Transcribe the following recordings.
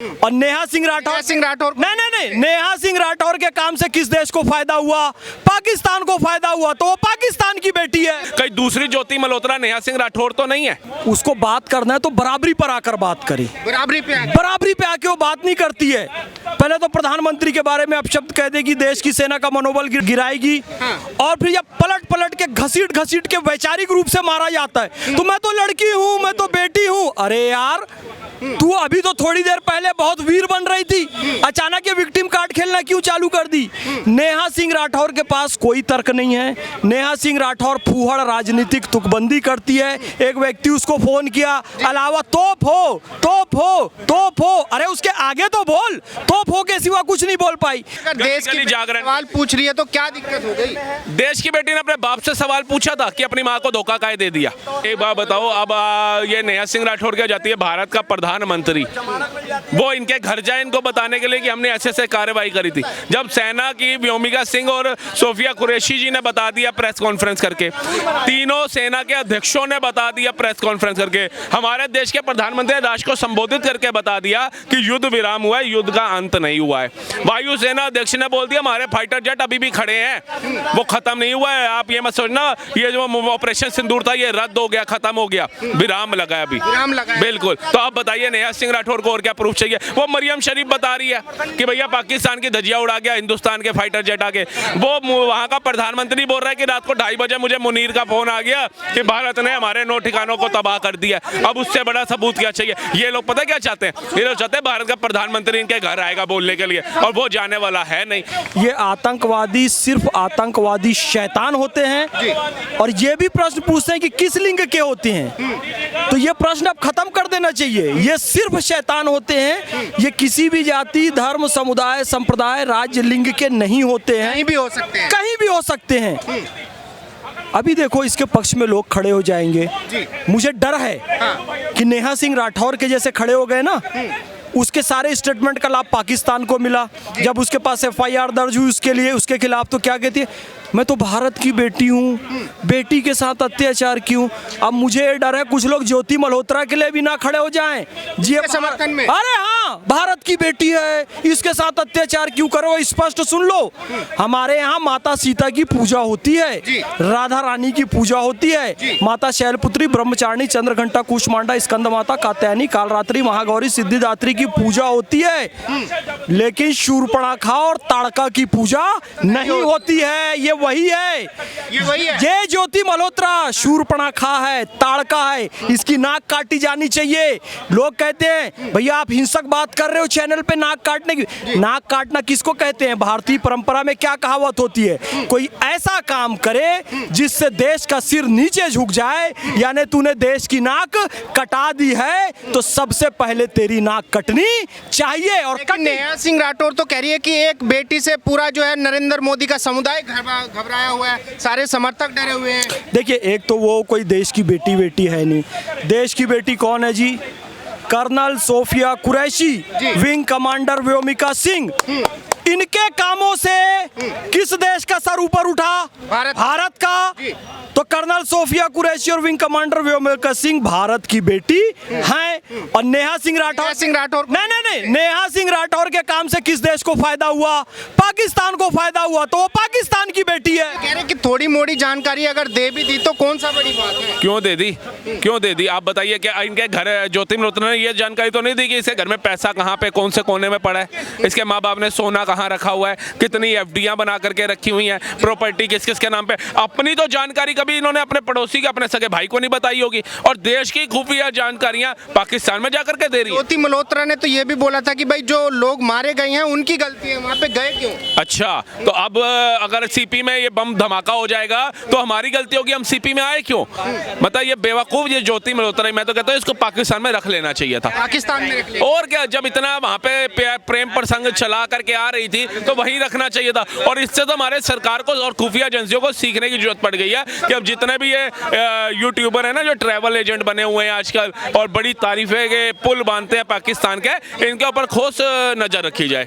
और नेहा सिंह राठौर नहीं, नेहा सिंह राठौर के काम से किस देश को फायदा हुआ? पाकिस्तान को फायदा हुआ, तो वो पाकिस्तान की बेटी है। कहीं दूसरी ज्योति मल्होत्रा नेहा सिंह राठौर तो नहीं है? उसको बात करना है तो बराबरी पर आकर बात करे। बराबरी पे आके वो बात नहीं करती है। पहले तो प्रधानमंत्री के बारे में अपशब्द कह देगी, देश की सेना का मनोबल गिराएगी, और फिर जब पलट के घसीट के वैचारिक रूप से मारा जाता है तो मैं तो लड़की हूँ, मैं तो बेटी हूँ। अरे यार, तू अभी तो थोड़ी देर पहले बहुत वीर बन रही थी, अचानक ये विक्टिम कार्ड खेलना क्यों चालू कर दी? नेहा सिंह राठौर के पास कोई तर्क नहीं है। नेहा सिंह राठौर फूहड़ राजनीतिक तुकबंदी करती है। एक व्यक्ति उसको फोन किया, अलावा तोप हो, अरे उसके आगे तो बोल, तोप हो के सिवा कुछ नहीं बोल पाई। देश की जागरण सवाल पूछ रही है तो क्या दिक्कत हो गई? देश की बेटी ने अपने बाप से सवाल पूछा था कि अपनी माँ को धोखा काहे दे दिया। एक बात बताओ, अब ये नेहा सिंह राठौर क्या जाती है भारत का प्रधानमंत्री, वो इनके घर जाए इनको बताने के लिए कि हमने ऐसे कार्रवाई करी थी। जब सेना की व्योमिका सिंह और सोफिया कुरैशी जी ने बता दिया प्रेस कॉन्फ्रेंस करके, तीनों सेना के अध्यक्षों ने बता दिया प्रेस कॉन्फ्रेंस करके, हमारे देश के प्रधानमंत्री ने राष्ट्र को संबोधित करके बता दिया कि युद्ध विराम हुआ है, युद्ध का अंत नहीं हुआ है। वायुसेना अध्यक्ष ने बोल दिया हमारे फाइटर जेट अभी भी खड़े हैं, वो खत्म नहीं हुआ है। आप ये मत सोचना ये जो ऑपरेशन सिंदूर था ये रद्द हो गया, खत्म हो गया, विराम लगा है अभी, विराम लगा है। बिल्कुल। तो आप बताइए नेहा सिंह राठौर को और क्या प्रूफ चाहिए? वो मरियम शरीफ बता रही है कि भैया पाकिस्तान की धज्जियां उड़ा गया हिंदुस्तान के फाइटर जेट आके। वो वहां का प्रधानमंत्री बोल रहा है कि रात को 2:30 बजे मुझे मुनीर का फोन आ गया कि भारत ने हमारे 9 ठिकानों को तबाह कर दिया। अब उससे बड़ा सबूत क्या चाहिए? ये लोग पता क्या चाहते हैं? ये लोग चाहते हैं भारत का प्रधानमंत्री इनके घर आएगा बोलने के लिए, और वो जाने वाला है नहीं। ये आतंकवादी सिर्फ आतंकवादी शैतान होते हैं, और ये भी प्रश्न पूछते हैं कि किस लिंग के होते हैं। तो ये प्रश्न अब खत्म कर देना चाहिए। ये सिर्फ शैतान होते हैं, ये किसी भी जाति, धर्म, समुदाय, संप्रदाय, राज्य, लिंग के नहीं होते हैं। कहीं भी हो सकते हैं, कहीं भी हो सकते हैं। अभी देखो इसके पक्ष में लोग खड़े हो जाएंगे। मुझे डर है कि नेहा सिंह राठौर के जैसे खड़े हो गए ना, उसके सारे स्टेटमेंट का लाभ पाकिस्तान को मिला। जब उसके पास FIR दर्ज हुई उसके लिए, उसके खिलाफ, तो क्या कहती है, मैं तो भारत की बेटी हूँ, बेटी के साथ अत्याचार क्यों? अब मुझे ये डर है कुछ लोग ज्योति मल्होत्रा के लिए भी ना खड़े हो जाएं जी समर्थन में। अरे हाँ, भारत की बेटी है, इसके साथ अत्याचार क्यों करो? स्पष्ट सुन लो, हमारे यहाँ माता सीता की पूजा होती है, राधा रानी की पूजा होती है, माता शैलपुत्री, ब्रह्मचारिणी, चंद्रघंटा, कुष्मांडा, स्कंद माता, कात्यायनी, कालरात्रि, महागौरी, सिद्धिदात्री की पूजा होती है। लेकिन शूर्पणखा और ताड़का की पूजा नहीं होती है। ये वही है, ये ज्योति मल्होत्रा शूर्पणखा है, ताड़का है, इसकी नाक काटी जानी चाहिए। लोग कहते हैं भैया आप हिंसक बात कर रहे हो चैनल पे नाक काटने की। नाक काटना किसको कहते हैं? भारतीय परंपरा में क्या कहावत होती है? कोई ऐसा काम करे जिससे देश का सिर नीचे झुक जाए, यानी तूने देश की नाक कटा दी है तो सबसे पहले तेरी नाक कटनी चाहिए। और नेहा सिंह राठौर तो कह रही है कि एक बेटी से पूरा जो है नरेंद्र मोदी का समुदाय घबराया हुआ है, सारे समर्थक डरे हुए हैं। देखिए, एक तो वो कोई देश की बेटी है नहीं। देश की बेटी कौन है जी? Colonel Sofia Qureshi, wing commander Vyomika Singh. इनके कामों से किस देश का सर ऊपर उठा? भारत का। तो कर्नल सोफिया कुरैशी और विंग कमांडर व्योमिका सिंह भारत की बेटी हैं। और नेहा सिंह राठौर नहीं, नेहा सिंह राठौर के काम से किस देश को फायदा हुआ? पाकिस्तान को फायदा हुआ, तो वो पाकिस्तान की बेटी है। कह रहे कि थोड़ी मोड़ी जानकारी अगर दे भी दी तो कौन सा बड़ी बात है? क्यों दे दी? आप बताइए, क्या इनके घर ज्योति मल्होत्रा ने ये जानकारी तो नहीं दी कि इसके घर में पैसा कहाँ पे, कौन से कोने में पड़ा है, इसके माँ बाप ने सोना कहाँ रखा हुआ है, कितनी FDयां बना करके रखी हुई हैं, प्रॉपर्टी किस किस के नाम पे? अपनी तो जानकारी कभी इन्होंने अपने पड़ोसी के, अपने सगे भाई को नहीं बताई होगी, और देश की खुफिया जानकारियां पाकिस्तान में जाकर के दे रही है। ज्योति मल्होत्रा ने तो ये भी बोला था कि भाई जो लोग मारे गए हैं उनकी गलती है, वहाँ पे गए क्यों? अच्छा, तो अब अगर CP में ये बम धमाका हो जाएगा तो हमारी गलती होगी, हम CP में आए क्यों? मतलब ये बेवकूफ ये ज्योति मल्होत्रा, मैं तो कहता हूँ इसको पाकिस्तान में रख लेना चाहिए था। पाकिस्तान में रख ले। और क्या, जब इतना वहाँ पे प्रेम प्रसंग चला करके आ रही गई थी तो वहीं रखना चाहिए था। और इससे तो हमारे सरकार को और खुफिया एजेंसियों को सीखने की जरूरत पड़ गई है कि अब जितने भी ये यूट्यूबर है ना जो ट्रैवल एजेंट बने हुए हैं आजकल और बड़ी तारीफें के पुल बांधते हैं पाकिस्तान के, इनके ऊपर ठोस नजर रखी जाए।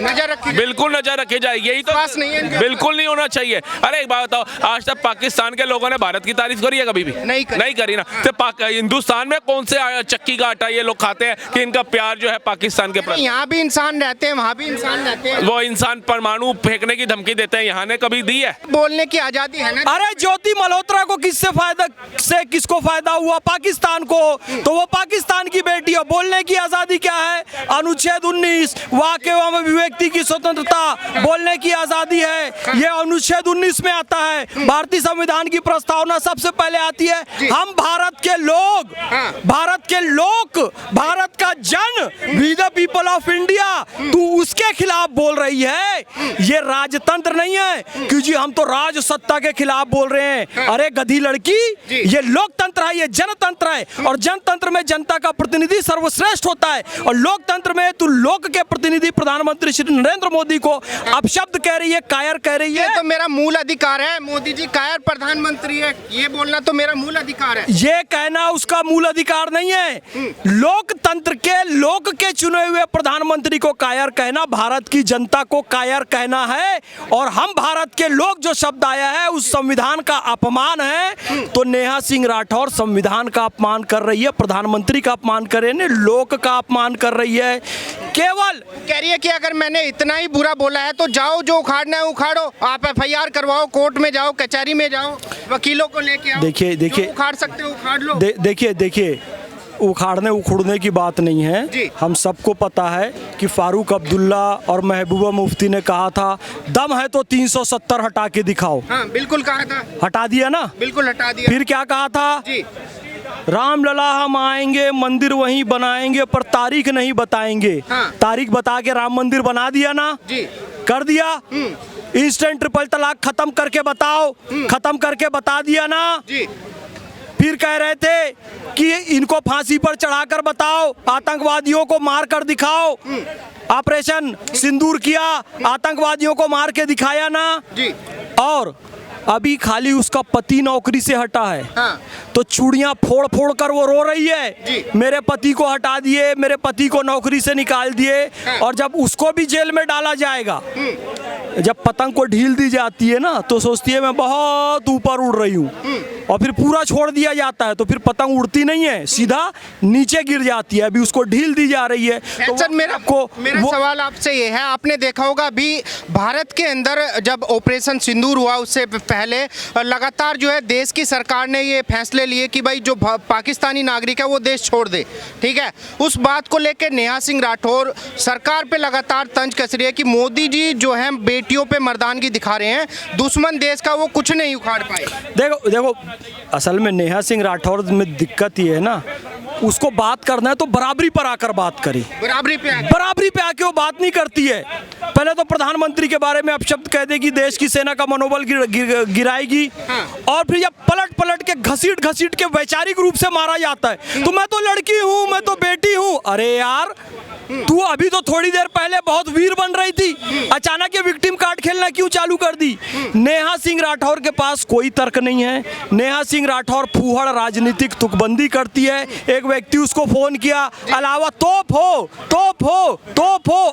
नजर रखी, बिल्कुल नजर रखी जाए, यही तो विश्वास नहीं है इनके बिल्कुल नहीं होना चाहिए। अरे एक बात बताओ, आज तक पाकिस्तान के लोगों ने भारत की तारीफ करी है कभी भी? नहीं करी ना। तो हिंदुस्तान में कौन से चक्की का आटा ये लोग खाते हैं कि इनका प्यार जो है पाकिस्तान के प्रति? यहाँ भी इंसान रहते हैं, वहाँ भी इंसान रहते हैं। वो इंसान परमाणु फेंकने की धमकी देते हैं, यहाँ ने कभी दी है? बोलने की आजादी है ना। अरे ज्योति मल्होत्रा को किससे फायदा से किसको फायदा हुआ? पाकिस्तान को। तो वो पाकिस्तान की बेटी है। बोलने की आजादी क्या है? अनुच्छेद 19 वाक एवं अभिव्यक्ति की स्वतंत्रता, बोलने की आजादी है, ये अनुच्छेद 19 में आता है। भारतीय संविधान की प्रस्तावना सबसे पहले आती है। हम भारत के लोग, भारत के लोग, भारत का जन, we the people of India, तू उसके खिलाफ बोल रही है। ये राजतंत्र नहीं है कि जी हम तो राज सत्ता के खिलाफ बोल रहे हैं। अरे गधी लड़की, ये लोकतंत्र है, ये जनतंत्र है और जनतंत्र में जनता का प्रतिनिधि सर्वश्रेष्ठ होता है। और लोकतंत्र में तू लोक के प्रतिनिधि प्रधानमंत्री श्री नरेंद्र मोदी को अपशब्द कह रही है, कायर कह रही है। ये तो मेरा मूल अधिकार है। मोदी जी कायर प्रधानमंत्री है, ये बोलना तो मेरा मूल अधिकार है। ये कहना उसका मूल अधिकार नहीं है। लोकतंत्र के लोक के चुने हुए प्रधानमंत्री को कायर कहना भारत की जनता को कायर कहना है। और हम भारत के लोग जो शब्द आया है उस संविधान का अपमान है। तो नेहा सिंह राठौर संविधान का अपमान कर रही है, प्रधानमंत्री का अपमान कर रही है, लोक का अपमान कर रही है। केवल कह रही है कि अगर मैंने इतना ही बुरा बोला है तो जाओ, जो उखाड़ना है उखाड़ो, आप FIR करवाओ, कोर्ट में जाओ, कचहरी में जाओ, वकीलों को लेके आओ। देखिए जो उखाड़ सकते हो उखाड़ लो। देखिए उखाड़ने उखड़ने की बात नहीं है। जी। हम सबको पता है कि फारूक अब्दुल्ला और महबूबा मुफ्ती ने कहा था दम है तो 370 हटा के दिखाओ। हाँ बिल्कुल कहा था। हटा दिया ना? बिल्कुल हटा दिया। फिर क्या कहा था? जी। रामलला हम आएंगे, मंदिर वहीं बनाएंगे, पर तारीख नहीं बताएंगे। हाँ। तारीख बता के राम मंदिर बना दिया ना? जी। कर दिया। इंस्टेंट ट्रिपल तलाक खत्म करके बताओ, खत्म करके बता दिया ना? जी। फिर कह रहे थे कि इनको फांसी पर चढ़ाकर बताओ, आतंकवादियों को मार कर दिखाओ। ऑपरेशन सिंदूर किया, आतंकवादियों को मार के दिखाया ना? जी। और अभी खाली उसका पति नौकरी से हटा है। हाँ। तो चूड़ियां फोड़ फोड़ कर वो रो रही है, जी। मेरे पति को हटा दिए, मेरे पति को नौकरी से निकाल दिए। हाँ। और जब उसको भी जेल में डाला जाएगा, जब पतंग को ढील दी जाती है ना तो सोचती है मैं बहुत ऊपर उड़ रही हूँ। और फिर पूरा छोड़ दिया जाता है तो फिर पतंग उड़ती नहीं है, सीधा नीचे गिर जाती है। अभी उसको ढील दी जा रही है। तो सर मेरा सवाल आपसे ये है, आपने देखा होगा अभी भारत के अंदर जब ऑपरेशन सिंदूर हुआ उससे पहले लगातार जो है देश की सरकार ने ये फैसले लिए कि भाई जो पाकिस्तानी नागरिक है वो देश छोड़ दे। ठीक है, उस बात को लेकर नेहा सिंह राठौर सरकार पे लगातार तंज कस रही है कि मोदी जी जो है बेटियों पे मर्दानगी दिखा रहे हैं, दुश्मन देश का वो कुछ नहीं उखाड़ पाए। देखो असल में नेहा सिंह राठौर में दिक्कत ये है ना, उसको बात करना है तो बराबरी पर आकर बात करे। बराबरी पे आके वो बात नहीं करती है। पहले तो प्रधानमंत्री के बारे में अपशब्द कह देगी, देश की सेना का मनोबल गिराएगी। हाँ। और फिर जब पलट के घसीट के वैचारिक रूप से मारा जाता है तो मैं तो लड़की हूँ, मैं तो बेटी हूँ। अरे यार तू अभी तो थोड़ी देर पहले बहुत वीर बन रही थी, अचानक ये विक्टिम कार्ड खेलना क्यों चालू कर दी? नेहा सिंह राठौर के पास कोई तर्क नहीं है। नेहा सिंह राठौर फूहड़ राजनीतिक तुकबंदी करती है। एक व्यक्ति उसको फोन किया, अलावा तोप हो,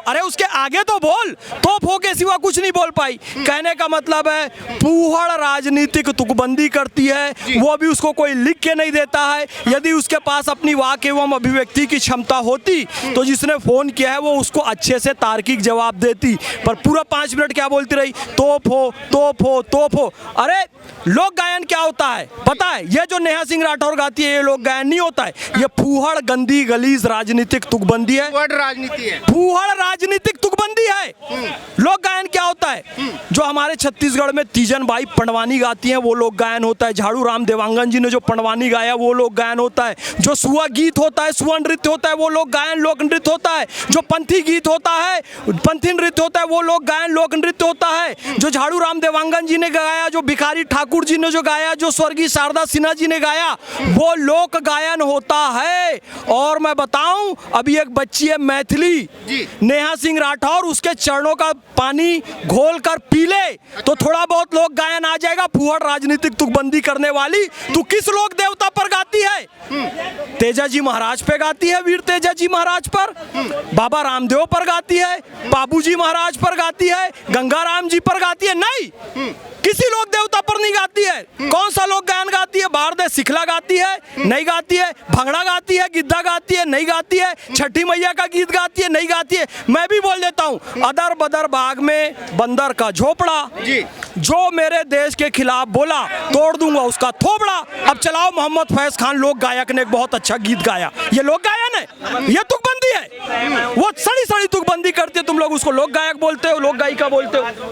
अरे उसके आगे तो बोल, तोप हो के सिवा कुछ नहीं बोल पाई। कहने का मतलब है फूहड़ राजनीतिक तुकबंदी करती है, वो भी उसको कोई लिख के नहीं देता है। यदि उसके पास अपनी वाक एवं अभिव्यक्ति की क्षमता होती तो जिसने फोन किया है वो उसको अच्छे से तार्किक जवाब देती, पर पूरा 5 मिनट क्या बोलती रही? तोप हो। अरे लोक गायन क्या होता है पता है? ये जो नेहा सिंह राठौर गाती है ये लोक गायन नहीं होता है, ये फूहड़ गंदी गलीज राजनीतिक तुकबंदी है। फूहड़ राजनीति है, फूहड़ राजनीतिक तुकबंदी है। लोक गायन गायन क्या होता है? जो हमारे छत्तीसगढ़ में तीजन बाई पंडवानी गाती हैं वो लोक गायन होता है। झाड़ू राम देवांगन जी ने जो पंडवानी गाया वो लोक गायन होता है। जो सुआ गीत होता है, सुआ नृत्य होता है, वो लोक गायन लोक नृत्य होता है। जो पंथी गीत होता है, पंथी नृत्य होता है, वो लोक गायन लोक नृत्य होता है। जो झाड़ू राम देवांगन जी ने गाया, जो भिखारी ठाकुर जी ने जो गाया, जो स्वर्गीय शारदा सिन्हा जी ने गाया, वो लोक गायन होता है। और मैं बताऊं, अभी एक बच्ची है मैथिली नेहा सिंह राठौर, उसके चरणों का पानी घोल कर पी ले तो थोड़ा बहुत लोक गायन आ जाएगा। फुहड़ राजनीतिक तुकबंदी करने वाली, तू किस लोक देवता पर गाती है? तेजा जी महाराज पे गाती है, वीर तेजा जी महाराज पर, बाबा रामदेव पर गाती है, बाबू जी महाराज पर गाती है, गंगाराम जी पर गाती है? नहीं, किसी लोक देवता पर नहीं गाती है। कौन सा लोक गायन गाती है? बारदे सिखला गाती है, नहीं गाती है। भंगड़ा गाती है, गिद्धा गाती है, नहीं गाती है। छठी मैया का गीत गाती है, नहीं गाती है। मैं भी बोल देता हूँ, अदर बदर बाग में बंदर का झोपड़ा, जो मेरे देश के खिलाफ बोला तोड़ दूंगा उसका थोबड़ा। अब चलाओ, मोहम्मद फैज खान लोक गायक ने एक बहुत अच्छा गीत गाया, ये लोक गायन है? ये तुकबंदी है। वो सड़ी सड़ी तुकबंदी करती है, तुम लोग उसको लोक गायक बोलते हो, लोक गायिका बोलते हो।